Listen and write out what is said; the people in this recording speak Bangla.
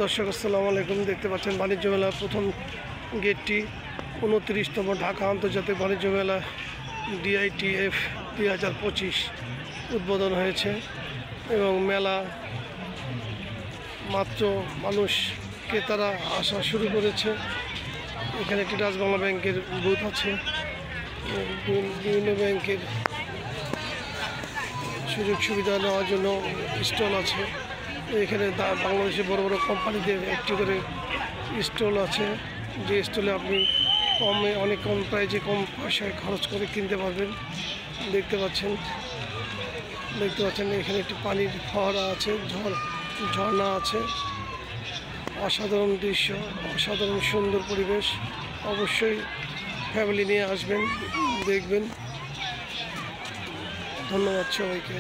দর্শক আসসালামু আলাইকুম। দেখতে পাচ্ছেন বাণিজ্য মেলার প্রথম গেটটি 29তম ঢাকা আন্তর্জাতিক বাণিজ্য মেলা DITF 2025 উদ্বোধন হয়েছে এবং মেলা মাত্র মানুষ ক্রেতারা আসা শুরু করেছে। এখানে একটি রাজবাংলা ব্যাংকের বুথ আছে, বিভিন্ন ব্যাংকের সুযোগ সুবিধা নেওয়ার জন্য স্টল আছে। এখানে বাংলাদেশের বড় বড় কোম্পানিদের একটি করে স্টল আছে, যে স্টলে আপনি অনেক কম প্রাইজে কম পয়সায় খরচ করে কিনতে পারবেন। দেখতে পাচ্ছেন এখানে একটি পানির ফোয়ারা আছে, ঝর্ণা আছে। অসাধারণ দৃশ্য, অসাধারণ সুন্দর পরিবেশ। অবশ্যই ফ্যামিলি নিয়ে আসবেন, দেখবেন। ধন্যবাদ সবাইকে।